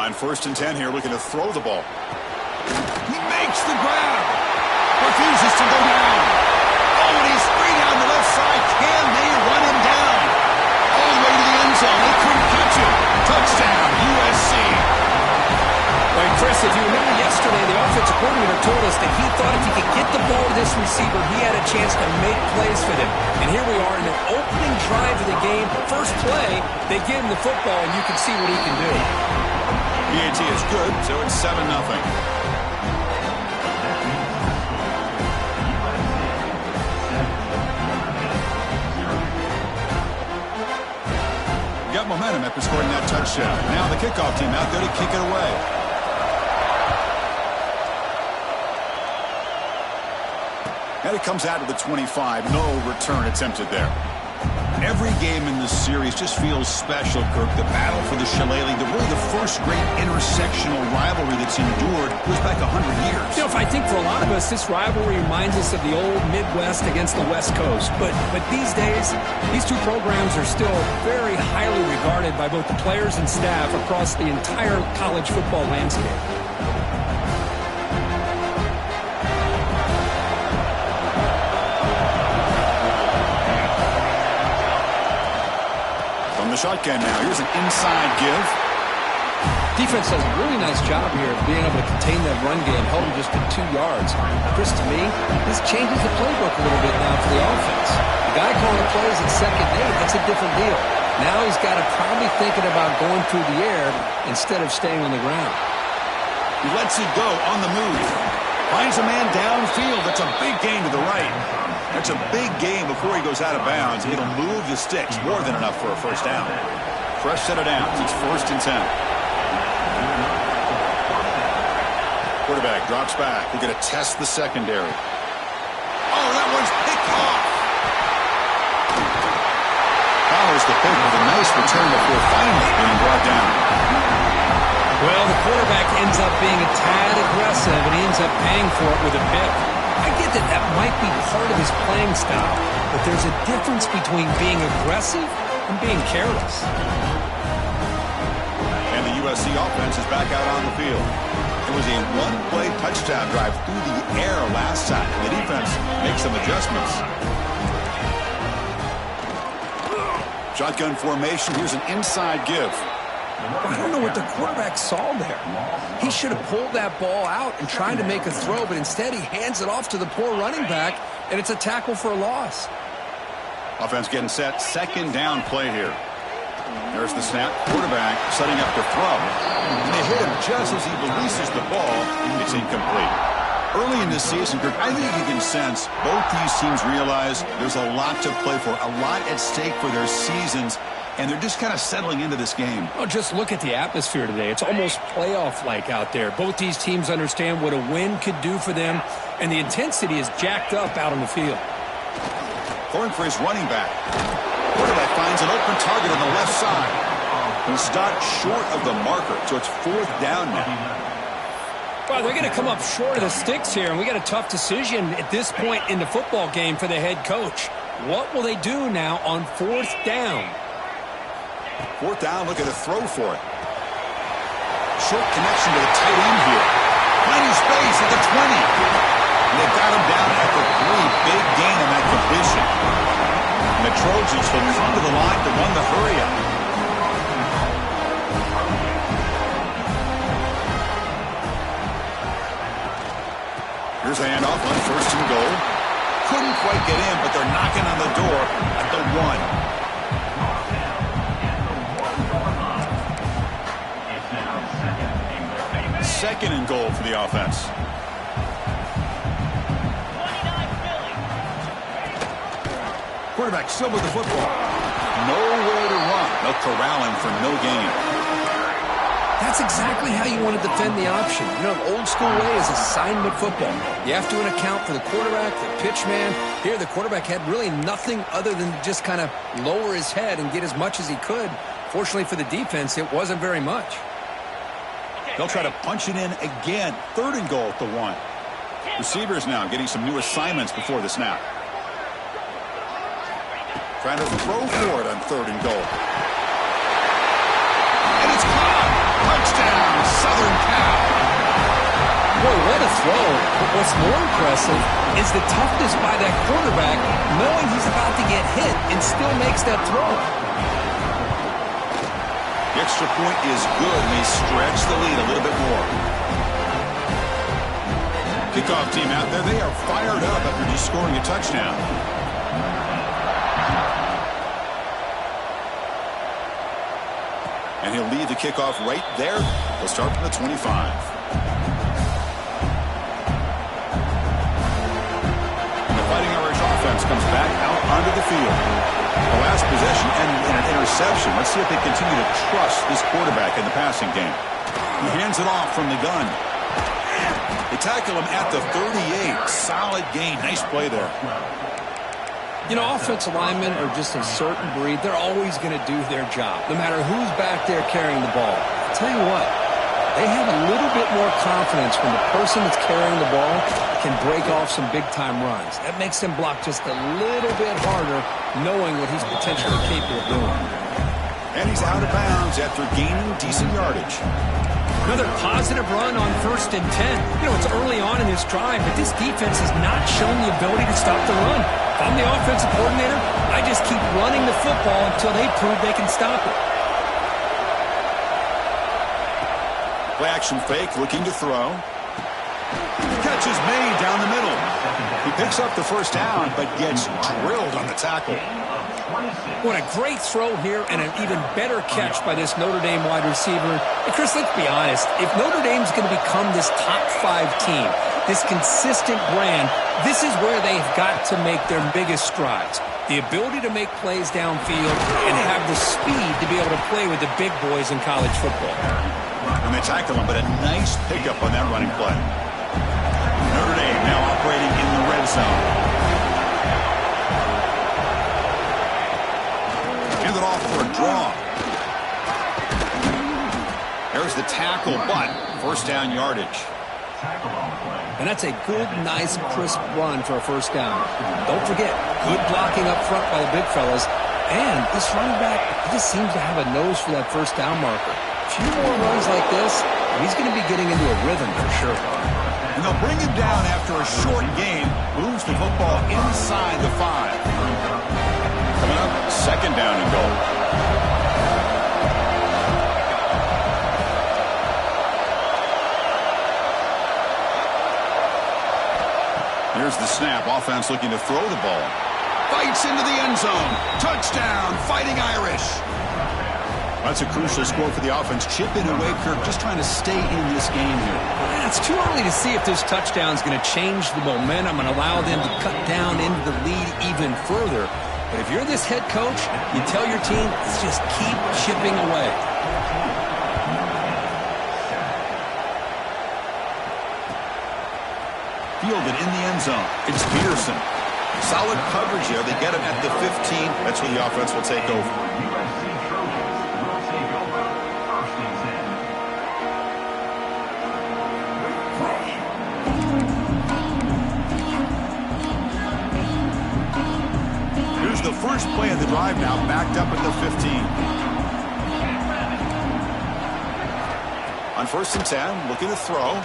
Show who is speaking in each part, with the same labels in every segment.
Speaker 1: On 1st and 10 here, looking to throw the ball.
Speaker 2: He makes the grab. Refuses to go down. Oh, and he's free down the left side. Can they run him down? All the way to the end zone. They couldn't catch him. Touchdown, USC.
Speaker 3: Well, Chris, if you remember yesterday, the offensive coordinator told us that he thought if he could get the ball to this receiver, he had a chance to make plays for them. And here we are in the opening drive of the game. First play, they give him the football, and you can see what he can do.
Speaker 1: PAT is good, so it's 7-0. Got momentum after scoring that touchdown. Now the kickoff team out there to kick it away. And it comes out to the 25. No return attempted there. Every game in this series just feels special, Kirk. The battle for the Shillelagh, really the first great intersectional rivalry that's endured goes back 100 years.
Speaker 3: You know, if I think for a lot of us, this rivalry reminds us of the old Midwest against the West Coast. But these days, these two programs are still very highly regarded by both the players and staff across the entire college football landscape.
Speaker 1: Shotgun now. Here's an inside give.
Speaker 3: Defense does a really nice job here of being able to contain that run game, held him just to 2 yards. Chris, to me, this changes the playbook a little bit now for the offense. The guy calling the plays at 2nd and 8, that's a different deal. Now he's got to probably thinking about going through the air instead of staying on the ground.
Speaker 1: He lets it go on the move. Finds a man downfield. That's a big gain to the right. That's a big gain before he goes out of bounds. It'll move the sticks more than enough for a first down. Fresh set of downs. It's 1st and 10. Quarterback drops back. We're going to test the secondary. Oh, that one's picked off. Follows the pick with a nice return before finally being brought down.
Speaker 3: Well, the quarterback ends up being a tad aggressive, and he ends up paying for it with a pick. I get that that might be part of his playing style, but there's a difference between being aggressive and being careless.
Speaker 1: And the USC offense is back out on the field. It was a one-play touchdown drive through the air last time. The defense makes some adjustments. Shotgun formation. Here's an inside give.
Speaker 3: I don't know what the quarterback saw there. He should have pulled that ball out and tried to make a throw, but instead he hands it off to the poor running back, and it's a tackle for a loss.
Speaker 1: Offense getting set. 2nd down play here. There's the snap. Quarterback setting up to throw. And they hit him just as he releases the ball. It's incomplete. Early in this season, Kirk, I think you can sense both these teams realize there's a lot to play for, a lot at stake for their seasons, and they're just kind of settling into this game.
Speaker 3: Oh, just look at the atmosphere today. It's almost playoff-like out there. Both these teams understand what a win could do for them, and the intensity is jacked up out on the field.
Speaker 1: Going for his running back. Quarterback finds an open target on the left side. He stopped short of the marker, so it's 4th down now.
Speaker 3: Well, they're going to come up short of the sticks here, and we got a tough decision at this point in the football game for the head coach. What will they do now on 4th down?
Speaker 1: 4th down, looking to throw for it. Short connection to the tight end here. Finding space at the 20. And they got him down at the 3. Big gain on that completion. And the Trojans will come to the line to run the hurry up. Here's a handoff on 1st and goal. Couldn't quite get in, but they're knocking on the door at the 1. 2nd and goal for the offense. Quarterback still with the football. Nowhere to run. They'll corral him for no gain.
Speaker 3: That's exactly how you want to defend the option. You know, the old school way is assignment football. You have to account for the quarterback, the pitch man. Here, the quarterback had really nothing other than just kind of lower his head and get as much as he could. Fortunately for the defense, it wasn't very much.
Speaker 1: They'll try to punch it in again. 3rd and goal at the 1. Receivers now getting some new assignments before the snap. Trying to throw for it on 3rd and goal. And it's caught.
Speaker 2: Touchdown, Southern Cal.
Speaker 3: Boy, what a throw. But what's more impressive is the toughness by that quarterback, knowing he's about to get hit and still makes that throw.
Speaker 1: The extra point is good, and they stretch the lead a little bit more. Kickoff team out there, they are fired up after just scoring a touchdown. And he'll lead the kickoff right there. They'll start from the 25. And the Fighting Irish offense comes back out onto the field. The last possession ended in an interception. Let's see if they continue to trust this quarterback in the passing game. He hands it off from the gun. They tackle him at the 38. Solid gain. Nice play there.
Speaker 3: You know, offensive linemen are just a certain breed. They're always going to do their job, no matter who's back there carrying the ball. I'll tell you what, they have a little bit more confidence when the person that's carrying the ball can break off some big-time runs. That makes them block just a little bit harder, knowing what he's potentially capable of doing.
Speaker 1: And he's out of bounds after gaining decent yardage.
Speaker 4: Another positive run on 1st and 10. You know, it's early on in this drive, but this defense has not shown the ability to stop the run. If I'm the offensive coordinator, I just keep running the football until they prove they can stop it.
Speaker 1: Play action fake, looking to throw. The catch is made down the middle. He picks up the first down, but gets drilled on the tackle.
Speaker 4: What a great throw here and an even better catch by this Notre Dame wide receiver. And Chris, let's be honest. If Notre Dame's going to become this top 5 team, this consistent brand, this is where they've got to make their biggest strides. The ability to make plays downfield and have the speed to be able to play with the big boys in college football.
Speaker 1: And they tackle him, but a nice pickup on that running play. Notre Dame now operating in the red zone. Hand it off for a draw. There's the tackle, but first down yardage.
Speaker 3: And that's a good, nice, crisp run for a first down. Don't forget, good blocking up front by the big fellas. And this running back, he just seems to have a nose for that first down marker. A few more runs like this, and he's going to be getting into a rhythm for sure.
Speaker 1: And they'll bring him down after a short game. Moves the football inside the 5. Coming up, second down and goal. Here's the snap. Offense looking to throw the ball.
Speaker 2: Fights into the end zone. Touchdown, Fighting Irish.
Speaker 1: That's a crucial score for the offense. Chipping away, Kirk, just trying to stay in this game here.
Speaker 4: It's too early to see if this touchdown is going to change the momentum and allow them to cut down into the lead even further. But if you're this head coach, you tell your team, let's just keep chipping away.
Speaker 1: Fielded in the end zone. It's Peterson. Solid coverage here. They get him at the 15. That's where the offense will take over. Here's the first play of the drive now, backed up at the 15. On 1st and 10, looking to throw.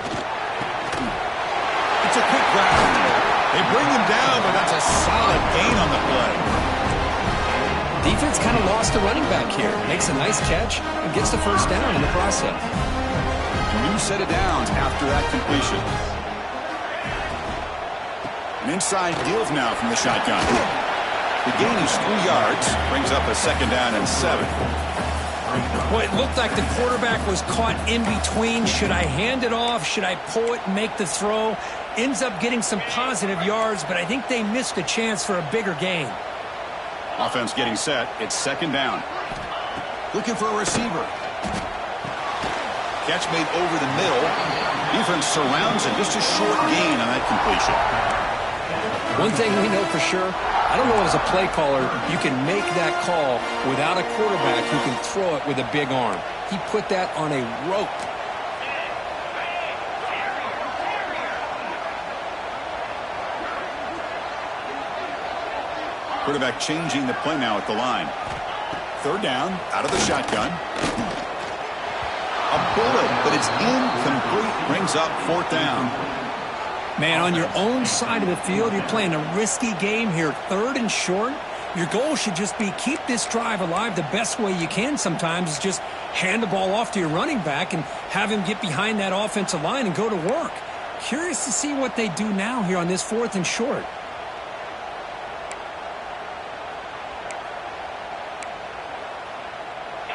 Speaker 1: It's a quick grab. They bring him down, but that's a solid gain on the play.
Speaker 3: Defense kind of lost a running back here. Makes a nice catch and gets the first down in the process.
Speaker 1: New set of downs after that completion. An inside deal now from the shotgun. The gain is 3 yards, brings up a second down and 7.
Speaker 4: Well, it looked like the quarterback was caught in between. Should I hand it off? Should I pull it and make the throw? Ends up getting some positive yards, but I think they missed a chance for a bigger gain.
Speaker 1: Offense getting set. It's second down. Looking for a receiver. Catch made over the middle. Defense surrounds it. Just a short gain on that completion.
Speaker 3: One thing we know for sure, I don't know as a play caller, you can make that call without a quarterback who can throw it with a big arm. He put that on a rope.
Speaker 1: Quarterback changing the play now at the line. Third down, out of the shotgun. A bullet, but it's incomplete. Brings up 4th down.
Speaker 4: Man, on your own side of the field, you're playing a risky game here. 3rd and short. Your goal should just be keep this drive alive the best way you can sometimes is just hand the ball off to your running back and have him get behind that offensive line and go to work. Curious to see what they do now here on this 4th and short.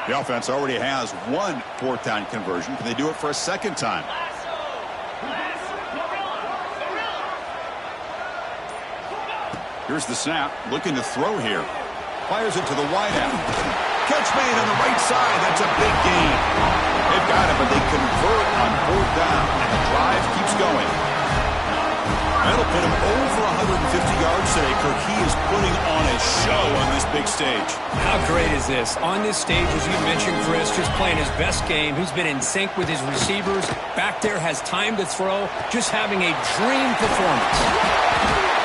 Speaker 1: The offense already has one 4th down conversion. Can they do it for a 2nd time? Here's the snap. Looking to throw here. Fires it to the wideout. Catch made on the right side. That's a big gain. They've got it, but they convert on 4th down, and the drive keeps going. That'll put him over 150 yards today. Kirk, he is putting on a show on this big stage.
Speaker 4: How great is this? On this stage, as you mentioned, Chris, just playing his best game. He's been in sync with his receivers. Back there, has time to throw. Just having a dream performance.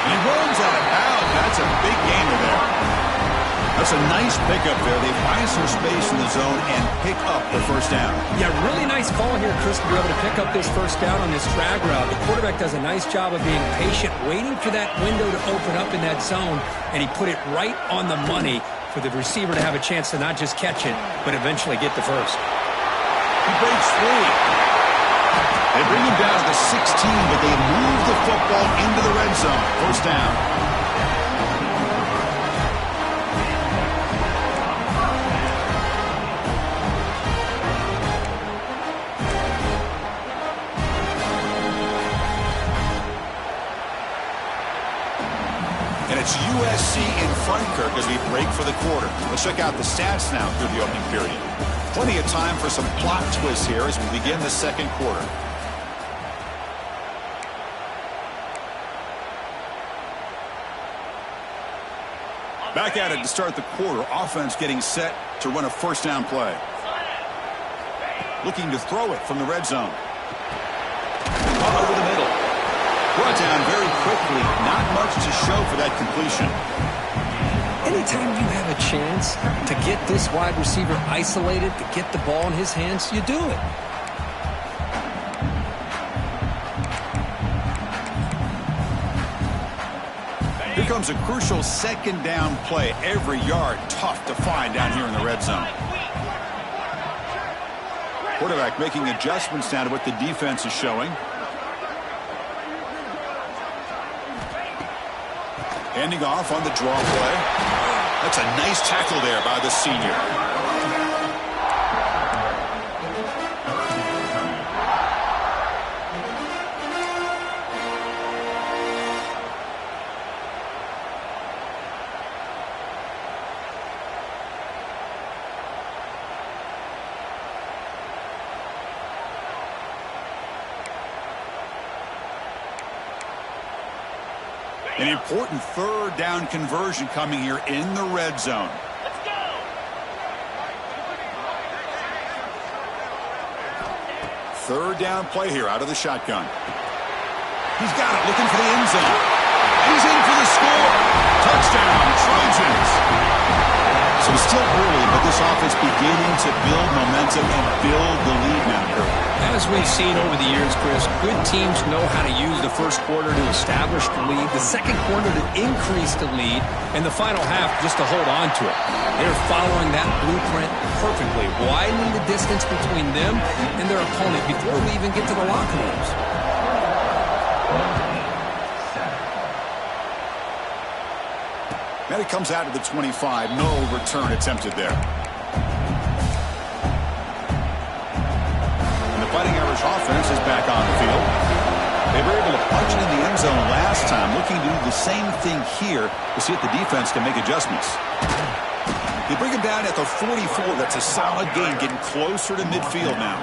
Speaker 1: He runs out of bounds. That's a big gainer there. That's a nice pickup there. They find some space in the zone and pick up the 1st down.
Speaker 4: Yeah, really nice call here, Chris, to be able to pick up this 1st down on this drag route. The quarterback does a nice job of being patient, waiting for that window to open up in that zone, and he put it right on the money for the receiver to have a chance to not just catch it, but eventually get the 1st.
Speaker 1: He breaks free. They bring him down to the 16, but they move the football into the red zone. 1st down. And it's USC in front, Kirk, as we break for the quarter. Let's check out the stats now through the opening period. Plenty of time for some plot twists here as we begin the 2nd quarter. Back at it to start the quarter. Offense getting set to run a 1st down play. Looking to throw it from the red zone. Over the middle. Brought down very quickly. Not much to show for that completion.
Speaker 4: Anytime you have a chance to get this wide receiver isolated, to get the ball in his hands, you do it.
Speaker 1: Here comes a crucial 2nd down play. Every yard tough to find down here in the red zone. Quarterback making adjustments down to what the defense is showing. Handing off on the draw play. That's a nice tackle there by the senior. An important 3rd down conversion coming here in the red zone.
Speaker 5: Let's go.
Speaker 1: 3rd down play here out of the shotgun. He's got it, looking for the end zone. He's in for the score. Touchdown, Trojans. So it's still early, but this offense beginning to build momentum and build the lead now, Kirk.
Speaker 4: As we've seen over the years, Chris, good teams know how to use the 1st quarter to establish the lead, the 2nd quarter to increase the lead, and the final half just to hold on to it. They're following that blueprint perfectly, widening the distance between them and their opponent before we even get to the locker rooms.
Speaker 1: And it comes out to the 25. No return attempted there. And the Fighting Irish offense is back on the field. They were able to punch it in the end zone last time, looking to do the same thing here to see if the defense can make adjustments. They bring him down at the 44. That's a solid gain, getting closer to midfield now.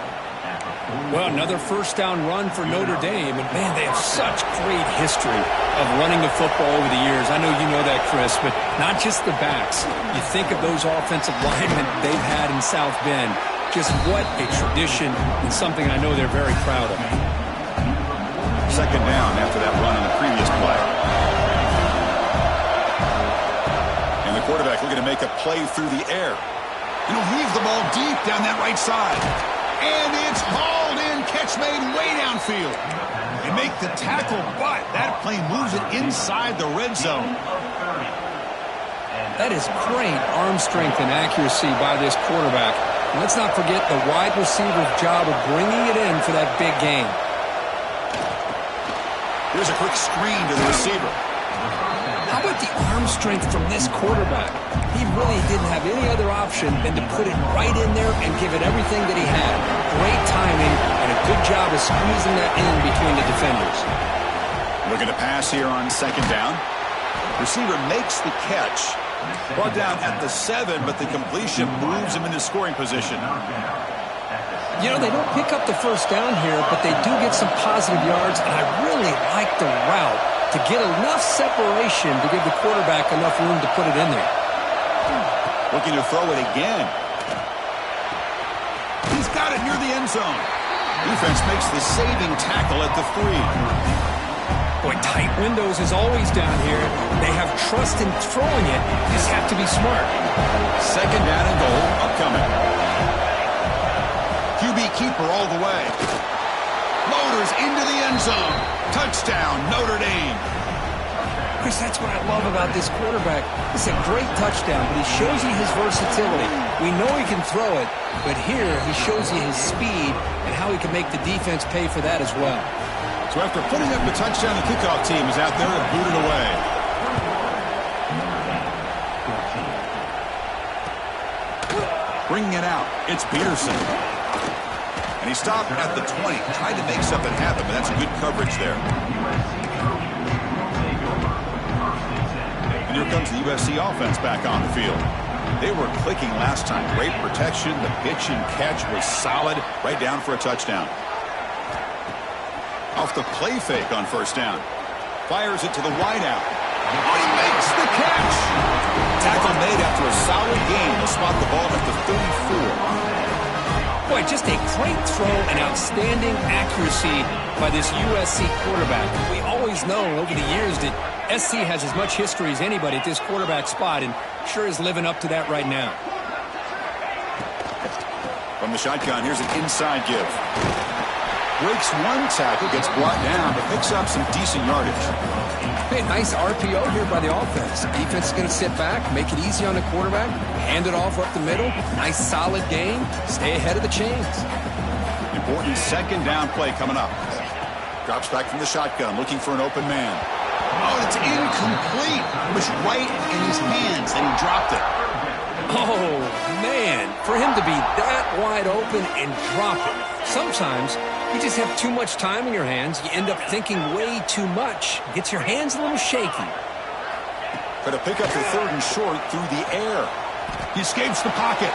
Speaker 4: Well, another 1st down run for Notre Dame, and man, they have such great history of running the football over the years. I know you know that, Chris, but not just the backs. You think of those offensive linemen they've had in South Bend. Just what a tradition and something I know they're very proud of.
Speaker 1: 2nd down after that run on the previous play. And the quarterback looking to make a play through the air. He'll heave the ball deep down that right side.
Speaker 2: And it's hauled in. Catch made way downfield. They make the tackle, but that plane moves it inside the red zone.
Speaker 4: That is great arm strength and accuracy by this quarterback. And let's not forget the wide receiver's job of bringing it in for that big game.
Speaker 1: Here's a quick screen to the receiver.
Speaker 4: How about the arm strength from this quarterback? He really didn't have any other option than to put it right in there and give it everything that he had. Great timing and a good job of squeezing that in between the defenders.
Speaker 1: Looking to pass here on second down. Receiver makes the catch. Brought down at the 7, but the completion moves him into scoring position.
Speaker 4: You know, they don't pick up the first down here, but they do get some positive yards, and I really like the route to get enough separation to give the quarterback enough room to put it in there.
Speaker 1: Looking to throw it again.
Speaker 2: He's got it near the end zone.
Speaker 1: Defense makes the saving tackle at the 3.
Speaker 4: Boy, tight windows is always down here. They have trust in throwing it. Just have to be smart.
Speaker 1: Second down and goal upcoming. QB keeper all the way.
Speaker 2: Motors into the end zone. Touchdown, Notre Dame.
Speaker 4: Chris, that's what I love about this quarterback. It's a great touchdown, but he shows you his versatility. We know he can throw it, but here he shows you his speed and how he can make the defense pay for that as well.
Speaker 1: So after putting up the touchdown, the kickoff team is out there to boot it away. Bringing it out, it's Peterson. And he stopped at the 20, tried to make something happen, but that's good coverage there. And here comes the USC offense back on the field. They were clicking last time. Great protection. The pitch and catch was solid, right down for a touchdown. Off the play fake on first down. Fires it to the wideout.
Speaker 2: Oh, he makes the catch.
Speaker 1: Tackle made after a solid gain. They'll spot the ball at the 34.
Speaker 4: Boy, just a great throw and outstanding accuracy by this USC quarterback. We always know over the years that SC has as much history as anybody at this quarterback spot, and sure is living up to that right now.
Speaker 1: From the shotgun, here's an inside give. Breaks one tackle, gets brought down, but picks up some decent yardage.
Speaker 3: Hey, nice RPO here by the offense. Defense is going to sit back, make it easy on the quarterback, hand it off up the middle. Nice solid game. Stay ahead of the chains.
Speaker 1: Important second down play coming up. Drops back from the shotgun, looking for an open man.
Speaker 2: Oh, it's incomplete. It was right in his hands, and he dropped it.
Speaker 4: Oh, man, for him to be that wide open and drop it. Sometimes you just have too much time in your hands. You end up thinking way too much. Gets your hands a little shaky.
Speaker 1: Got to pick up the third and short through the air.
Speaker 2: He escapes the pocket.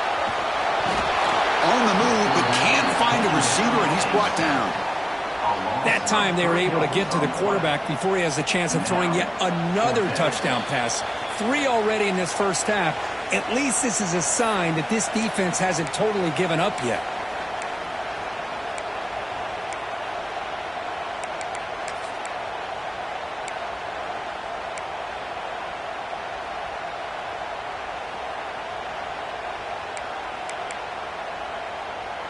Speaker 1: On the move, but can't find a receiver, and he's brought down.
Speaker 4: That time they were able to get to the quarterback before he has a chance of throwing yet another touchdown pass. 3 already in this first half. At least this is a sign that this defense hasn't totally given up yet.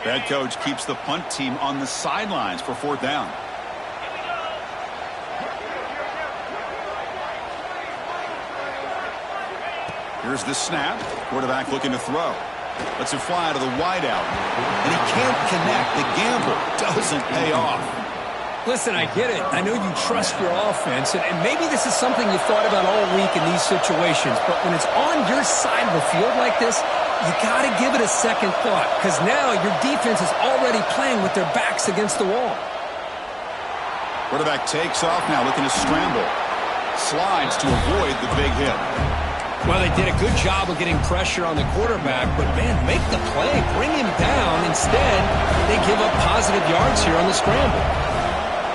Speaker 1: Head coach keeps the punt team on the sidelines for fourth down. Here's the snap. Quarterback looking to throw. Lets it fly to the wideout. And he can't connect. The gamble doesn't pay off.
Speaker 4: Listen, I get it. I know you trust your offense, and maybe this is something you thought about all week in these situations, but when it's on your side of the field like this, you got to give it a second thought, because now your defense is already playing with their backs against the wall.
Speaker 1: Quarterback takes off now, looking to scramble. Slides to avoid the big hit.
Speaker 4: Well, they did a good job of getting pressure on the quarterback, but, man, make the play. Bring him down. Instead, they give up positive yards here on the scramble.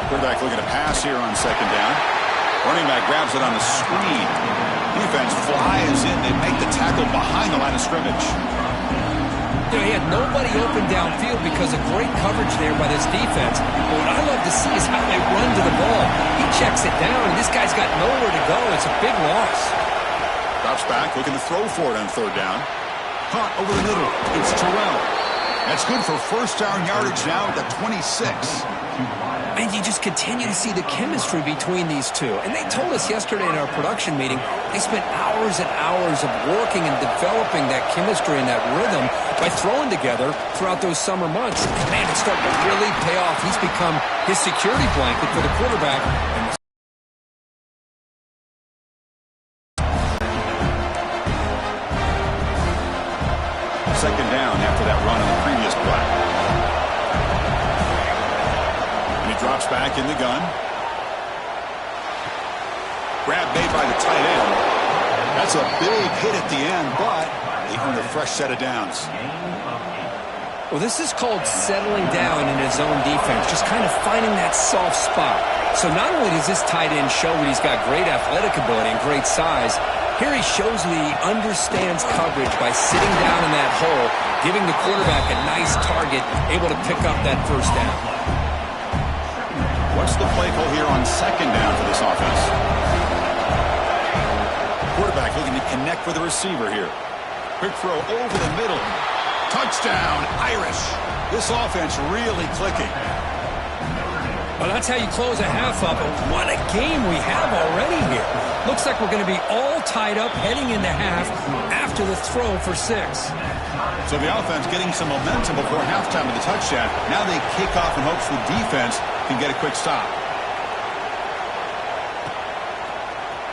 Speaker 1: Quarterback looking to pass here on second down. Running back grabs it on the screen. Defense flies in. They make the tackle behind the line of scrimmage.
Speaker 4: You know, he had nobody open downfield because of great coverage there by this defense. But what I love to see is how they run to the ball. He checks it down, and this guy's got nowhere to go. It's a big loss.
Speaker 1: Drops back, looking to throw for it on third down. Caught over the middle. It's Terrell.
Speaker 2: That's good for first down yardage now at the 26.
Speaker 4: And you just continue to see the chemistry between these two. And they told us yesterday in our production meeting, they spent hours and hours of working and developing that chemistry and that rhythm by throwing together throughout those summer months. And man, it's starting to really pay off. He's become his security blanket for the quarterback. And
Speaker 1: second down after that run on the previous play. And he drops back in the gun. Grab made by the tight end. That's a big hit at the end, but they earn a fresh set of downs.
Speaker 4: well, this is called settling down in his own defense, just kind of finding that soft spot. So not only does this tight end show that he's got great athletic ability and great size, here he shows that he understands coverage by sitting down in that hole, giving the quarterback a nice target, able to pick up that first down.
Speaker 1: What's the play call here on second down for this offense? Quarterback looking to connect with the receiver here. Quick throw over the middle. Touchdown, Irish. This offense really clicking.
Speaker 4: Well, that's how you close a half up. What a game we have already here. Looks like we're going to be all tied up heading into half after the throw for 6.
Speaker 1: So the offense getting some momentum before halftime with the touchdown. Now they kick off in hopes the defense can get a quick stop.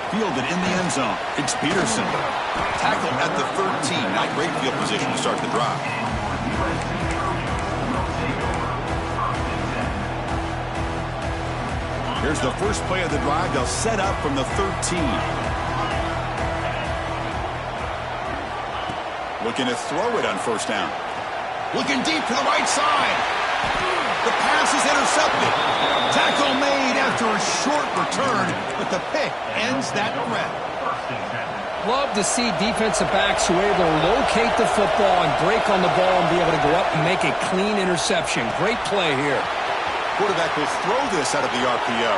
Speaker 1: Fielded in the end zone. It's Peterson. Tackle at the 13. Not great field position to start the drive. Here's the first play of the drive. They'll set up from the 13. Looking to throw it on first down.
Speaker 2: Looking deep to the right side. The pass is intercepted. Tackle made after a short return, but the pick ends that threat.
Speaker 4: Love to see defensive backs who are able to locate the football and break on the ball and be able to go up and make a clean interception. Great play here.
Speaker 1: Quarterback will throw this out of the RPO.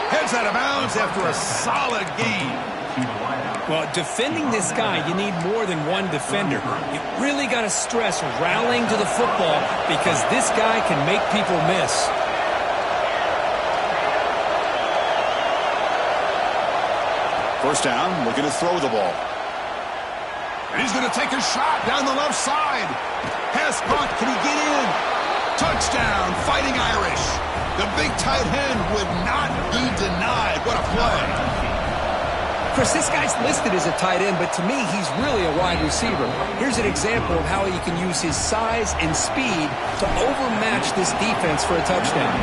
Speaker 2: Heads out of bounds after a solid game.
Speaker 4: Well, defending this guy, you need more than one defender. You really got to stress rallying to the football because this guy can make people miss.
Speaker 1: First down, looking to throw the ball.
Speaker 2: And he's going to take a shot down the left side. Pass caught. Can he get in? Touchdown, Fighting Irish. The big tight end would not be denied. What a play.
Speaker 4: Chris, this guy's listed as a tight end, but to me, he's really a wide receiver. Here's an example of how he can use his size and speed to overmatch this defense for a touchdown.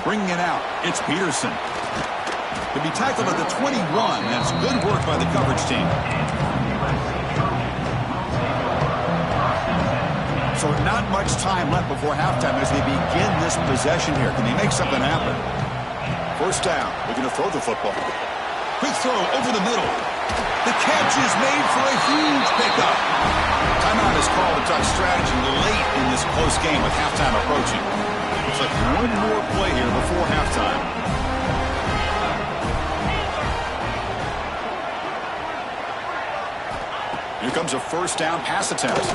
Speaker 1: Bringing it out, it's Peterson. To be tackled at the 21, that's good work by the coverage team. So not much time left before halftime as they begin this possession here. Can they make something happen? First down. Looking to throw the football.
Speaker 2: Quick throw over the middle. The catch is made for a huge pickup.
Speaker 1: Timeout is called to talk strategy late in this close game with halftime approaching. Looks like one more play here before halftime. Here comes a first down pass attempt.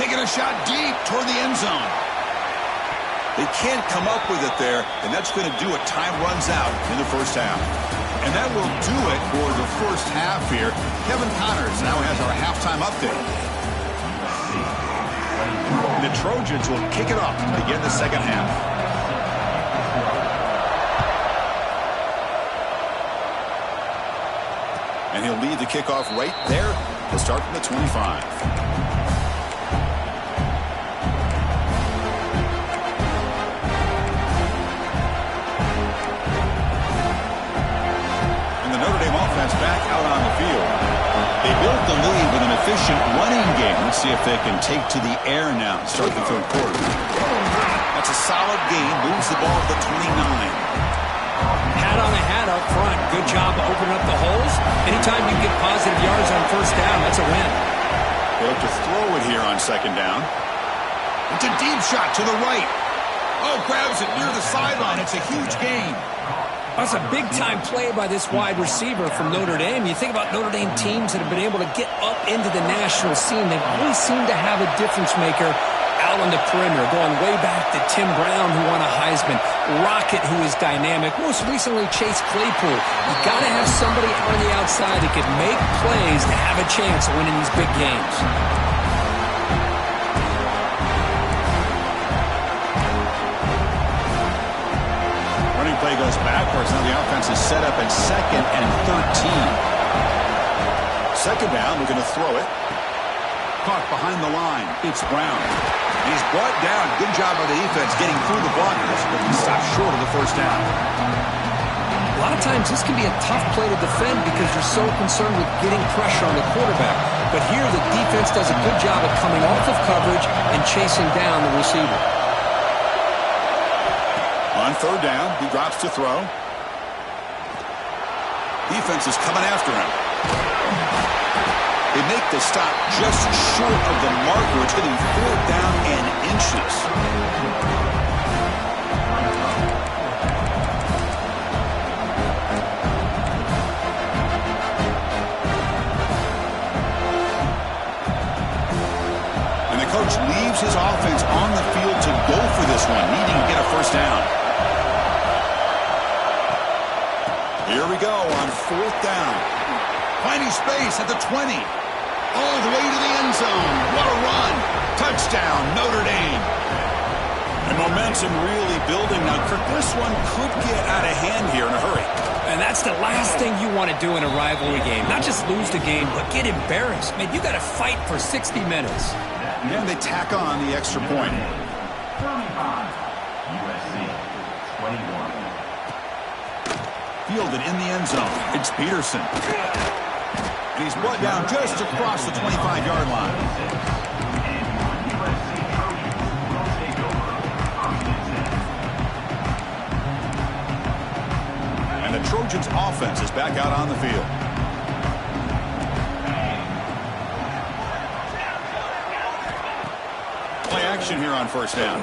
Speaker 2: Taking a shot deep toward the end zone.
Speaker 1: They can't come up with it there, and that's going to do it. Time runs out in the first half. And that will do it for the first half here. Kevin Connors now has our halftime update. The Trojans will kick it off to begin the second half. And he'll lead the kickoff right there. He'll start from the 25. Back out on the field. They built the lead with an efficient running game. Let's see if they can take to the air now. Start the third quarter. That's a solid game. Moves the ball to the 29.
Speaker 4: Hat on a hat up front. Good job of opening up the holes. Anytime you get positive yards on first down, that's a win.
Speaker 1: They look to throw it here on second down.
Speaker 2: It's a deep shot to the right. Oh, grabs it near the sideline. It's a huge gain.
Speaker 4: That's a big-time play by this wide receiver from Notre Dame. You think about Notre Dame teams that have been able to get up into the national scene. They always seem to have a difference maker out on the perimeter, going way back to Tim Brown, who won a Heisman, Rocket, who is dynamic, most recently Chase Claypool. You got to have somebody on the outside that can make plays to have a chance of winning these big games.
Speaker 1: Running play goes backwards. Now the offense is set up at 2nd and 13. 2nd down, looking to throw it. Caught behind the line. It's Brown.
Speaker 2: He's brought down. Good job by the defense getting through the blockers, but he stopped short of the first down.
Speaker 4: A lot of times this can be a tough play to defend because you're so concerned with getting pressure on the quarterback. But here the defense does a good job of coming off of coverage and chasing down the receiver.
Speaker 1: On 3rd down, he drops to throw. Defense is coming after him. They make the stop just short of the marker. It's getting 4th down and inches. And the coach leaves his offense on the field to go for this one, needing to get a 1st down. Here we go on 4th down.
Speaker 2: Finding space at the 20. All the way to the end zone. What a run. Touchdown, Notre Dame.
Speaker 1: And momentum really building. Now, Kirk, this one could get out of hand here in a hurry.
Speaker 4: And that's the last thing you want to do in a rivalry game. Not just lose the game, but get embarrassed. Man, you got to fight for 60 minutes.
Speaker 1: And they tack on the extra point. Fielded in the end zone. It's Peterson. And he's brought down just across the 25-yard line. And the Trojans' offense is back out on the field. Play action here on 1st down.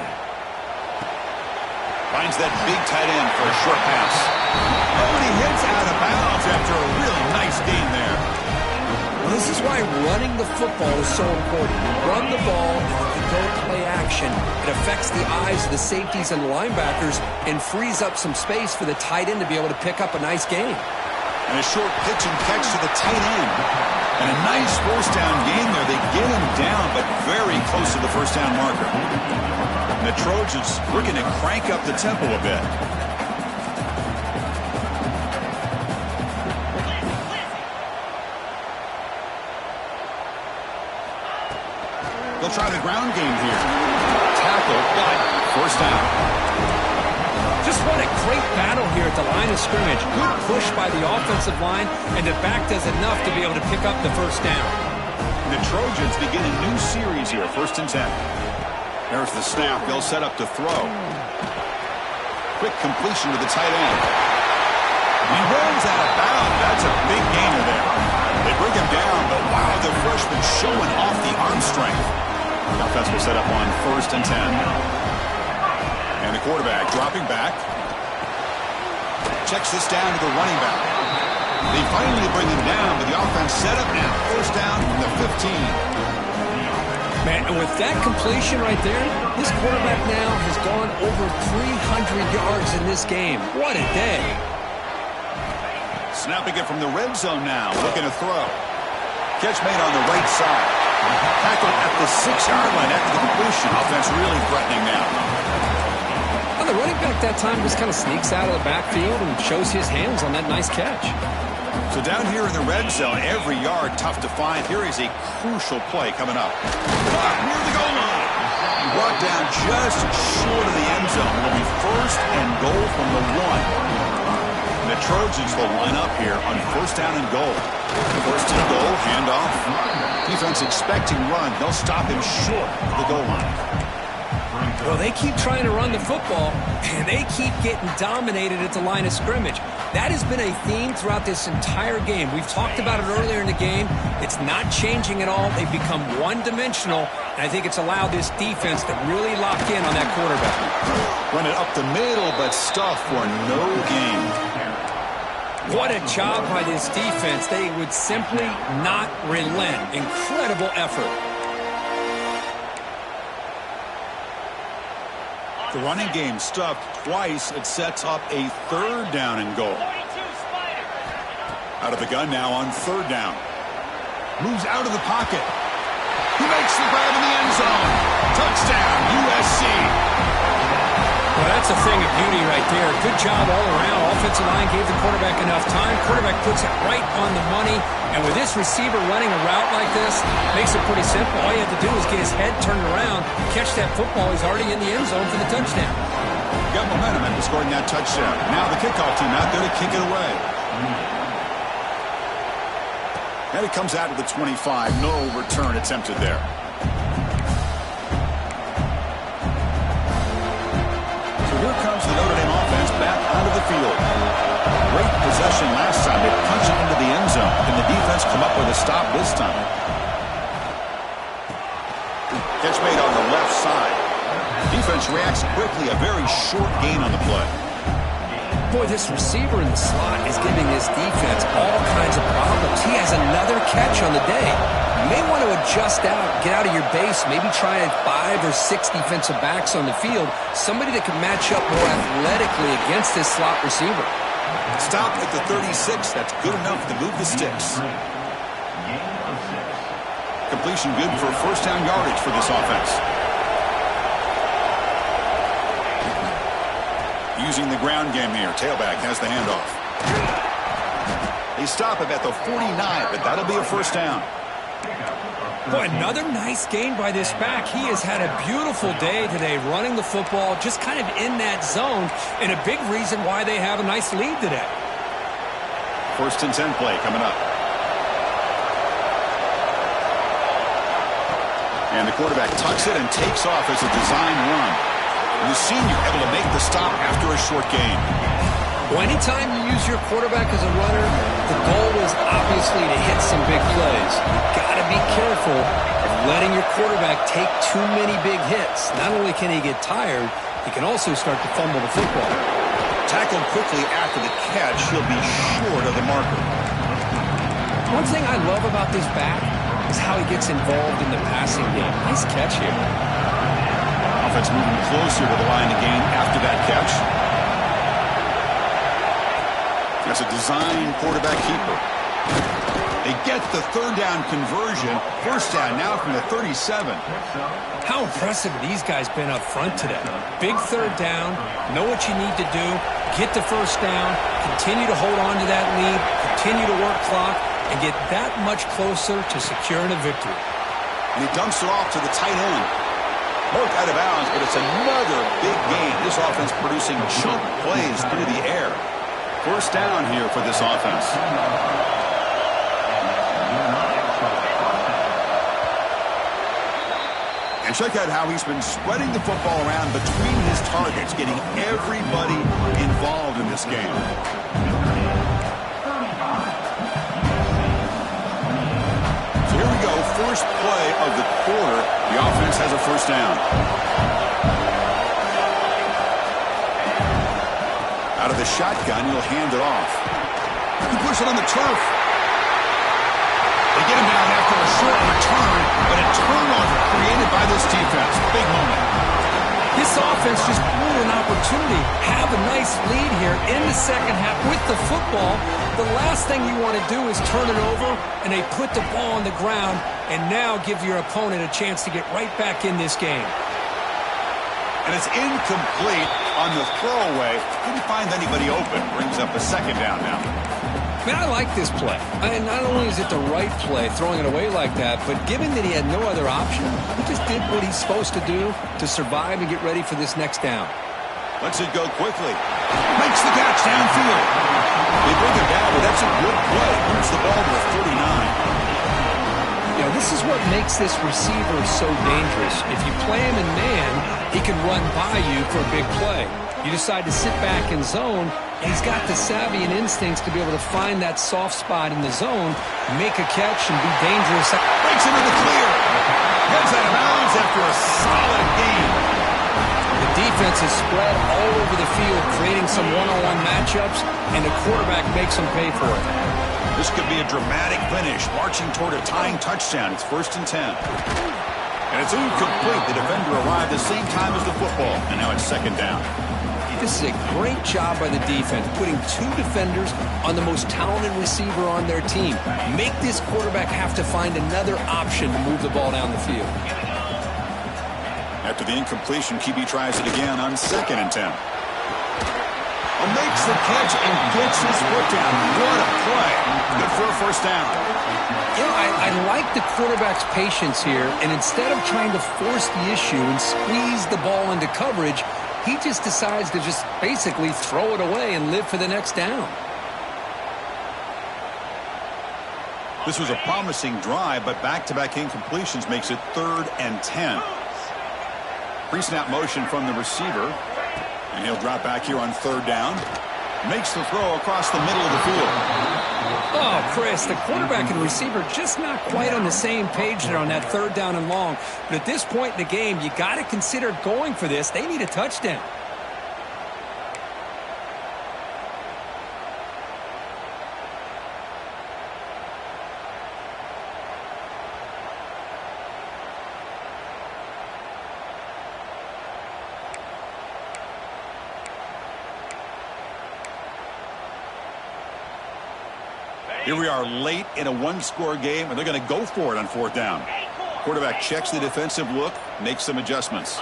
Speaker 1: Finds that big tight end for a short pass. Oh, and he hits out of bounds after a really nice gain there.
Speaker 4: Well, this is why running the football is so important. You run the ball, and if you go play action, it affects the eyes of the safeties and the linebackers and frees up some space for the tight end to be able to pick up a nice gain.
Speaker 1: And a short pitch and catch to the tight end. And a nice 1st down gain there. They get him down, but very close to the 1st down marker. And the Trojans looking to crank up the tempo a bit. They'll try the ground game here. Tackle, but 1st down.
Speaker 4: Just what a great battle here at the line of scrimmage. Good push by the offensive line, and the back does enough to be able to pick up the 1st down.
Speaker 1: The Trojans begin a new series here, 1st and 10. There's the snap. They'll set up to throw. Quick completion to the tight end. He runs out of bounds. That's a big gainer there. They bring him down, but wow, the freshman showing off the arm strength. The offense will set up on 1st and 10. And the quarterback dropping back. Checks this down to the running back. They finally bring him down, but the offense set up now. 1st down from the 15.
Speaker 4: Man, and with that completion right there, this quarterback now has gone over 300 yards in this game. What a day.
Speaker 1: Snapping it from the red zone now, looking to throw. Catch made on the right side. Tackled at the 6-yard line after the completion. Offense really threatening now.
Speaker 4: Well, the running back that time just kind of sneaks out of the backfield and shows his hands on that nice catch.
Speaker 1: So down here in the red zone, every yard tough to find. Here is a crucial play coming up.
Speaker 2: Near the goal line.
Speaker 1: Brought down just short of the end zone. It'll be 1st and goal from the 1. And the Trojans will line up here on 1st down and goal. 1st and goal, handoff. Defense expecting run. They'll stop him short of the goal line.
Speaker 4: Well, they keep trying to run the football, and they keep getting dominated at the line of scrimmage. That has been a theme throughout this entire game. We've talked about it earlier in the game. It's not changing at all. They've become one-dimensional, and I think it's allowed this defense to really lock in on that quarterback.
Speaker 1: Run it up the middle, but stuff for no gain.
Speaker 4: What a job by this defense. They would simply not relent. Incredible effort.
Speaker 1: The running game stuffed twice. It sets up a 3rd down and goal. Out of the gun now on 3rd down.
Speaker 2: Moves out of the pocket. He makes the grab in the end zone. Touchdown, USC.
Speaker 4: Well, that's a thing of beauty right there. Good job all around. Offensive line gave the quarterback enough time. Quarterback puts it right on the money. And with this receiver running a route like this, makes it pretty simple. All you have to do is get his head turned around, catch that football. He's already in the end zone for the touchdown.
Speaker 1: Got momentum into scoring that touchdown. Now the kickoff team out there to kick it away. And it comes out of the 25. No return attempted there. So here comes the Notre Dame offense back onto the field. Great possession last time. They punch it into the end zone. Can the defense come up with a stop this time? Catch made on the left side. Defense reacts quickly. A very short gain on the play.
Speaker 4: Boy, this receiver in the slot is giving this defense all kinds of problems. He has another catch on the day. You may want to adjust out, get out of your base, maybe try 5 or 6 defensive backs on the field, somebody that can match up more athletically against this slot receiver.
Speaker 1: Stop at the 36. That's good enough to move the sticks. Completion good for 1st down yardage for this offense. Using the ground game here. Tailback has the handoff. They stop him at the 49, but that'll be a 1st down.
Speaker 4: Boy, another nice gain by this back. He has had a beautiful day today running the football, just kind of in that zone, and a big reason why they have a nice lead today.
Speaker 1: 1st and 10 play coming up. And the quarterback tucks it and takes off as a design run. And the senior able to make the stop after a short gain.
Speaker 4: Well, anytime you use your quarterback as a runner, the goal is obviously to hit some big plays. You've got to be careful of letting your quarterback take too many big hits. Not only can he get tired, he can also start to fumble the football.
Speaker 1: Tackled quickly after the catch, he'll be short of the marker.
Speaker 4: One thing I love about this back is how he gets involved in the passing game. Nice catch here.
Speaker 1: Offense moving closer to the line of game after that catch. That's a design quarterback keeper. They get the 3rd down conversion. 1st down now from the 37.
Speaker 4: How impressive have these guys been up front today? Big 3rd down, know what you need to do, get the 1st down, continue to hold on to that lead, continue to work clock, and get that much closer to securing a victory.
Speaker 1: And he dumps it off to the tight end. Marked out of bounds, but it's another big game. This offense producing chunk plays through the air. 1st down here for this offense. And check out how he's been spreading the football around between his targets, getting everybody involved in this game. So here we go, first play of the quarter. The offense has a 1st down. Out of the shotgun, he'll hand it off.
Speaker 2: He puts it on the turf. They get him down after a short return, but a turnover created by this defense. Big moment.
Speaker 4: This offense just blew an opportunity. Have a nice lead here in the 2nd half with the football. The last thing you want to do is turn it over, and they put the ball on the ground, and now give your opponent a chance to get right back in this game.
Speaker 1: And it's incomplete on the throwaway. Didn't find anybody open. Brings up a 2nd down now.
Speaker 4: Man, I like this play. And not only is it the right play, throwing it away like that, but given that he had no other option, he just did what he's supposed to do to survive and get ready for this next down.
Speaker 1: Lets it go quickly.
Speaker 2: Makes the catch downfield.
Speaker 1: They bring it down, but that's a good play. Moves the ball to the 39.
Speaker 4: You know, this is what makes this receiver so dangerous. If you play him in man, he can run by you for a big play. You decide to sit back in zone, and he's got the savvy and instincts to be able to find that soft spot in the zone, make a catch, and be dangerous.
Speaker 2: Breaks into the clear. Heads out of bounds after a solid game.
Speaker 4: The defense is spread all over the field, creating some one-on-one matchups, and the quarterback makes them pay for it.
Speaker 1: This could be a dramatic finish, marching toward a tying touchdown. It's 1st and 10. And it's incomplete. The defender arrived the same time as the football, and now it's 2nd down.
Speaker 4: This is a great job by the defense, putting 2 defenders on the most talented receiver on their team. Make this quarterback have to find another option to move the ball down the field.
Speaker 1: After the incompletion, QB tries it again on 2nd and 10.
Speaker 2: Makes the catch and gets his foot down. What a play. Good for a 1st down.
Speaker 4: You know, I like the quarterback's patience here, and instead of trying to force the issue and squeeze the ball into coverage, he just decides to just basically throw it away and live for the next down.
Speaker 1: This was a promising drive, but back-to-back incompletions makes it 3rd and 10. Pre-snap motion from the receiver. And he'll drop back here on 3rd down. Makes the throw across the middle of the field.
Speaker 4: Oh, Chris, the quarterback and receiver just not quite on the same page there on that 3rd down and long. But at this point in the game, you got to consider going for this. They need a touchdown.
Speaker 1: Here we are late in a 1-score game, and they're going to go for it on 4th down. Quarterback checks the defensive look, makes some adjustments.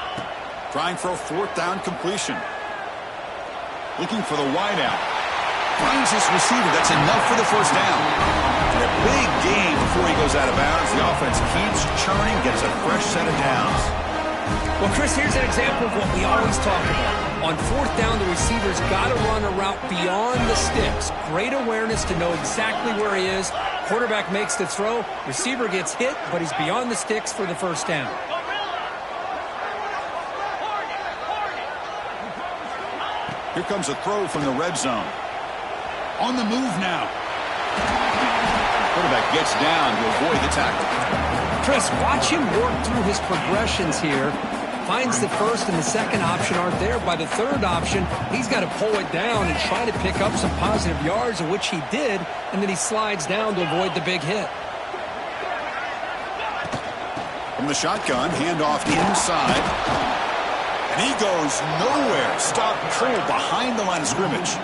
Speaker 1: Trying for a 4th down completion. Looking for the wideout. Finds this receiver. That's enough for the 1st down. And a big gain before he goes out of bounds. The offense keeps churning, gets a fresh set of downs.
Speaker 4: Well, Chris, here's an example of what we always talk about. On 4th down, the receiver's got to run a route beyond the sticks. Great awareness to know exactly where he is. Quarterback makes the throw. Receiver gets hit, but he's beyond the sticks for the 1st down.
Speaker 1: Here comes a throw from the red zone.
Speaker 2: On the move now.
Speaker 1: Quarterback gets down to avoid the tackle.
Speaker 4: Chris, watch him work through his progressions here. Finds the 1st and the 2nd option aren't there. By the 3rd option, he's got to pull it down and try to pick up some positive yards, of which he did, and then he slides down to avoid the big hit.
Speaker 1: From the shotgun, handoff inside. And he goes nowhere. Stop cold behind the line of scrimmage.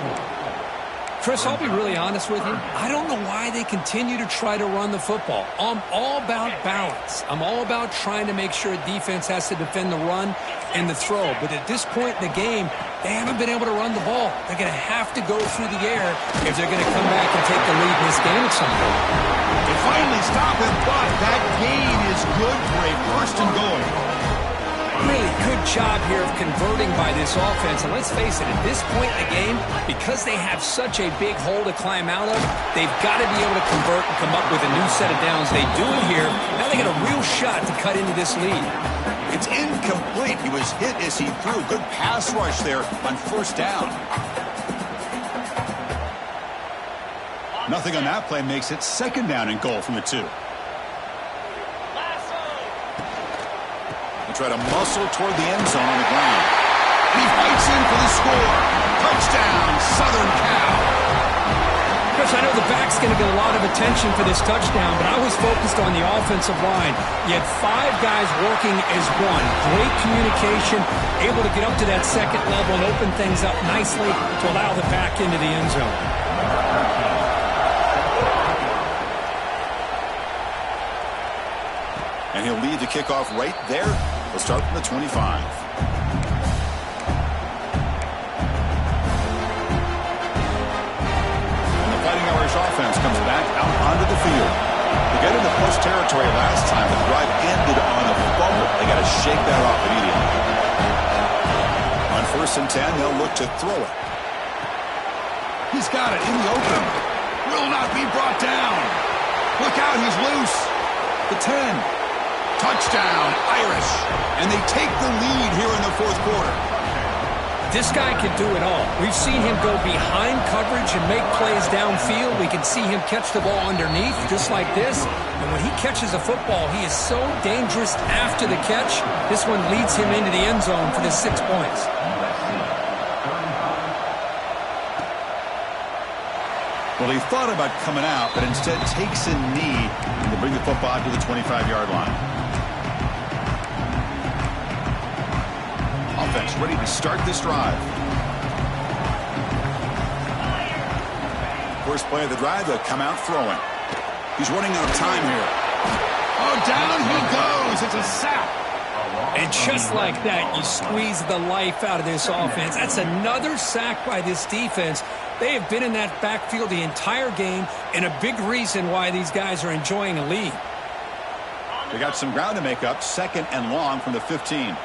Speaker 4: Chris, I'll be really honest with you. I don't know why they continue to try to run the football. I'm all about balance. I'm all about trying to make sure a defense has to defend the run and the throw. But at this point in the game, they haven't been able to run the ball. They're going to have to go through the air if they're going to come back and take the lead in this game at some point.
Speaker 2: They finally stop him, but that gain is good for a 1st and goal.
Speaker 4: Really good job here of converting by this offense. And let's face it, at this point in the game, because they have such a big hole to climb out of, they've got to be able to convert and come up with a new set of downs. They do it here. Now they got a real shot to cut into this lead.
Speaker 1: It's incomplete. He was hit as he threw. Good pass rush there on 1st down. Nothing on that play makes it 2nd down and goal from the 2. Try to muscle toward the end zone on the ground.
Speaker 2: And he fights in for the score. Touchdown, Southern Cal.
Speaker 4: Chris, I know the back's going to get a lot of attention for this touchdown, but I was focused on the offensive line. You had 5 guys working as one. Great communication, able to get up to that 2nd level and open things up nicely to allow the back into the end zone.
Speaker 1: And he'll lead the kickoff right there. We'll start from the 25. And the Fighting Irish offense comes back out onto the field. They got into post territory last time. The drive ended on a fumble. They got to shake that off immediately. On 1st and 10, they'll look to throw it.
Speaker 2: He's got it in the open. Will not be brought down. Look out, he's loose. the 10. Touchdown, Irish. And they take the lead here in the fourth quarter.
Speaker 4: This guy can do it all. We've seen him go behind coverage and make plays downfield. We can see him catch the ball underneath just like this. And when he catches a football, he is so dangerous after the catch. This one leads him into the end zone for the 6 points.
Speaker 1: Well, he thought about coming out, but instead takes a knee to bring the football to the 25-yard line. Offense ready to start this drive. First play of the drive, they'll come out throwing. He's running out of time here.
Speaker 2: Oh, down he goes. It's a sack.
Speaker 4: And just like that, you squeeze the life out of this offense. That's another sack by this defense. They have been in that backfield the entire game, and a big reason why these guys are enjoying a lead.
Speaker 1: They got some ground to make up, 2nd and long from the 15.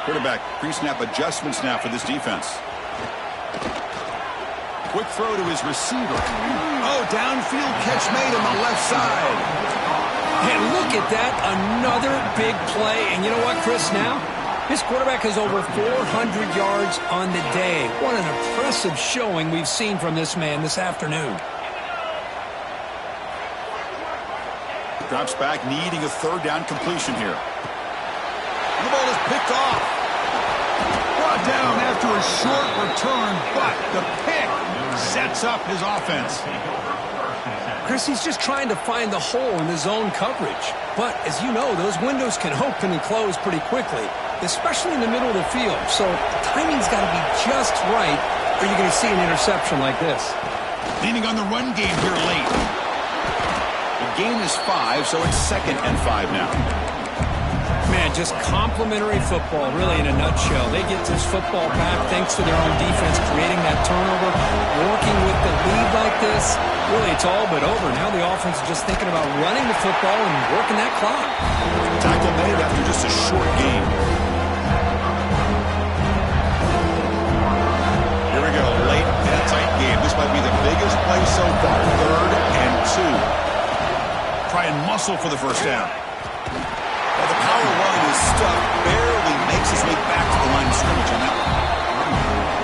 Speaker 1: Quarterback pre-snap adjustments now for this defense. Quick throw to his receiver.
Speaker 2: Oh, downfield catch made on the left side.
Speaker 4: And look at that, another big play. And you know what, Chris, now? This quarterback has over 400 yards on the day. What an impressive showing we've seen from this man this afternoon.
Speaker 1: Drops back, needing a 3rd down completion here.
Speaker 2: The ball is picked off. Brought down after a short return, but the pick sets up his offense.
Speaker 4: Chris, he's just trying to find the hole in the zone coverage. But, as you know, those windows can open and close pretty quickly, especially in the middle of the field. So the timing's got to be just right, or you're going to see an interception like this.
Speaker 2: Leaning on the run game here late.
Speaker 1: The gain is 5, so it's 2nd and 5 now.
Speaker 4: Man, just complimentary football, really, in a nutshell. They get this football back thanks to their own defense, creating that turnover, working with the lead like this. Really, it's all but over. Now the offense is just thinking about running the football and working that clock.
Speaker 1: Tackle made after just a short game. Here we go, late in a tight game. This might be the biggest play so far. 3rd and 2. Try and muscle for the first down. Well, the power run is stuck. Barely makes his way back to the line of scrimmage on that one.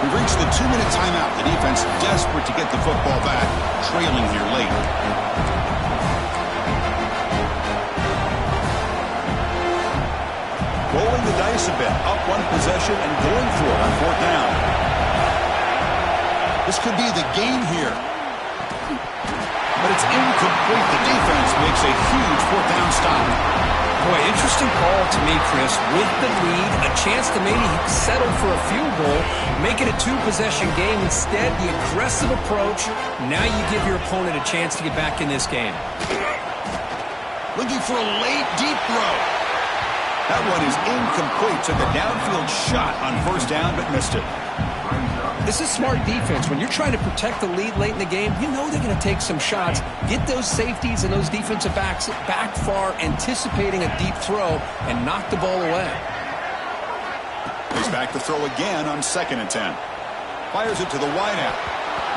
Speaker 1: We've reached the 2-minute timeout. The defense desperate to get the football back, trailing here late. Rolling the dice a bit, up 1 possession and going for it on 4th down.
Speaker 2: This could be the game here.
Speaker 1: But it's incomplete. The defense makes a huge 4th down stop.
Speaker 4: Boy, interesting call to me, Chris. With the lead, a chance to maybe settle for a field goal, make it a 2-possession game. Instead, the aggressive approach. Now you give your opponent a chance to get back in this game.
Speaker 2: Looking for a late deep throw.
Speaker 1: That one is incomplete. Took a downfield shot on 1st down, but missed it.
Speaker 4: This is smart defense. When you're trying to protect the lead late in the game, you know they're going to take some shots, get those safeties and those defensive backs back far, anticipating a deep throw, and knock the ball away.
Speaker 1: He's back to throw again on 2nd and 10. Fires it to the wideout.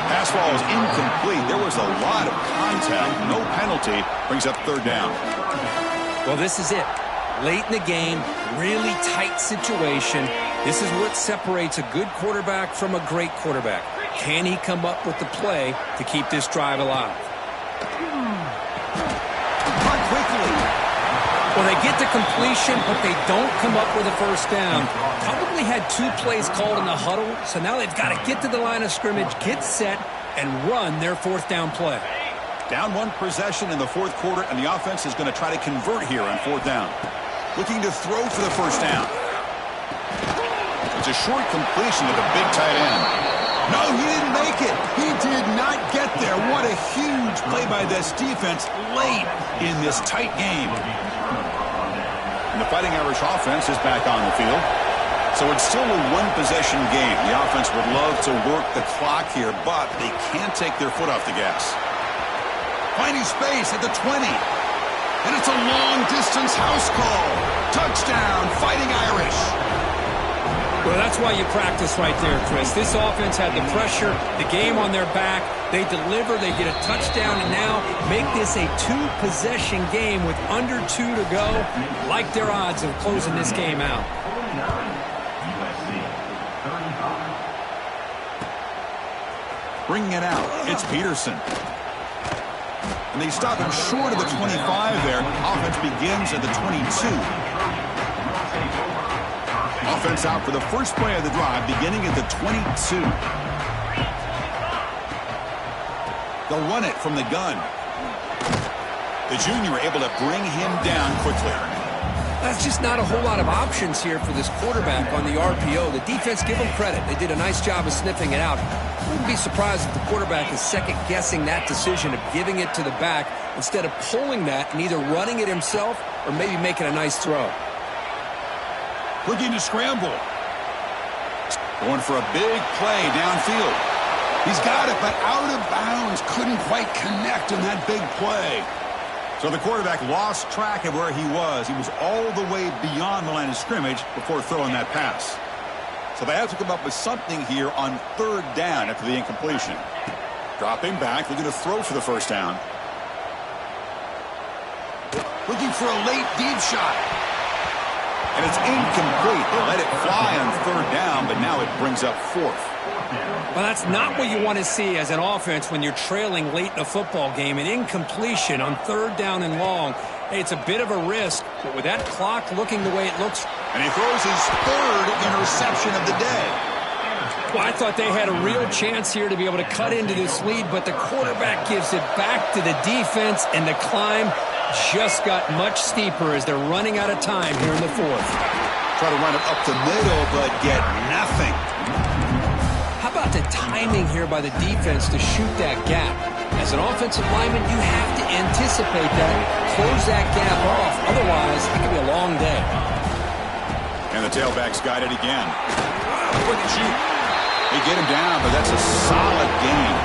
Speaker 1: Pass ball is incomplete. There was a lot of contact. No penalty. Brings up 3rd down.
Speaker 4: Well, this is it. Late in the game, really tight situation. This is what separates a good quarterback from a great quarterback. Can he come up with the play to keep this drive alive?
Speaker 2: Run quickly.
Speaker 4: Well, they get to completion, but they don't come up with a 1st down. Probably had 2 plays called in the huddle, so now they've got to get to the line of scrimmage, get set, and run their 4th down play.
Speaker 1: Down 1 possession in the 4th quarter, and the offense is going to try to convert here on 4th down. Looking to throw for the 1st down. It's a short completion to the big tight end.
Speaker 2: No, he didn't make it. He did not get there. What a huge play by this defense late in this tight game.
Speaker 1: And the Fighting Irish offense is back on the field. So it's still a 1-possession game. The offense would love to work the clock here, but they can't take their foot off the gas.
Speaker 2: Finding space at the 20. And it's a long-distance house call. Touchdown, Fighting Irish.
Speaker 4: Well, that's why you practice right there, Chris. This offense had the pressure, the game on their back. They deliver, they get a touchdown, and now make this a two-possession game with under 2 to go. Like their odds of closing this game out.
Speaker 1: Bringing it out, it's Peterson. And they stop him short of the 25 there. Offense begins at the 22. Offense out for the first play of the drive, beginning at the 22. They'll run it from the gun. The junior able to bring him down quickly.
Speaker 4: That's just not a whole lot of options here for this quarterback on the RPO. The defense, give them credit. They did a nice job of sniffing it out. I wouldn't be surprised if the quarterback is second-guessing that decision of giving it to the back instead of pulling that and either running it himself or maybe making a nice throw.
Speaker 1: Looking to scramble. Going for a big play downfield. He's got it, but out of bounds. Couldn't quite connect in that big play. So the quarterback lost track of where he was. He was all the way beyond the line of scrimmage before throwing that pass. So they have to come up with something here on third down after the incompletion. Dropping back, looking to throw for the first down. Looking for a late deep shot. And it's incomplete. They let it fly on third down, but now it brings up fourth.
Speaker 4: Well, that's not what you want to see as an offense when you're trailing late in a football game. An incompletion on third down and long. Hey, it's a bit of a risk, but with that clock looking the way it looks.
Speaker 1: And he throws his third interception of the day.
Speaker 4: Well, I thought they had a real chance here to be able to cut into this lead, but the quarterback gives it back to the defense, and the climb just got much steeper as they're running out of time here in the fourth.
Speaker 1: Try to run it up the middle, but get nothing.
Speaker 4: How about the timing here by the defense to shoot that gap? As an offensive lineman, you have to anticipate that, close that gap off. Otherwise, it could be a long day.
Speaker 1: And the tailback's got it again. Quick shoot. They get him down, but that's a solid game.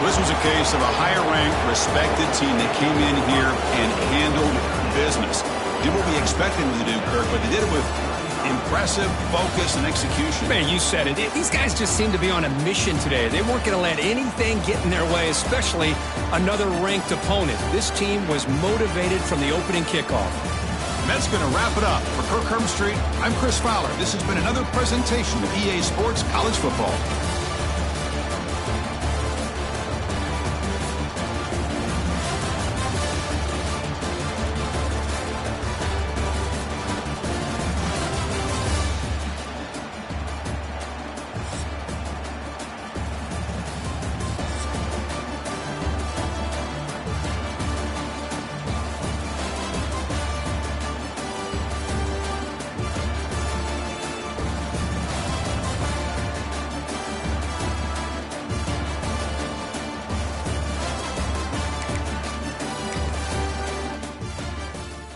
Speaker 1: This was a case of a higher-ranked, respected team that came in here and handled business. Did what we expected them to do, Kirk, but they did it with impressive focus and execution.
Speaker 4: Man, you said it. These guys just seem to be on a mission today. They weren't going to let anything get in their way, especially another ranked opponent. This team was motivated from the opening kickoff.
Speaker 1: And that's going to wrap it up. For Kirk Hermstreet, I'm Chris Fowler. This has been another presentation of EA Sports College Football.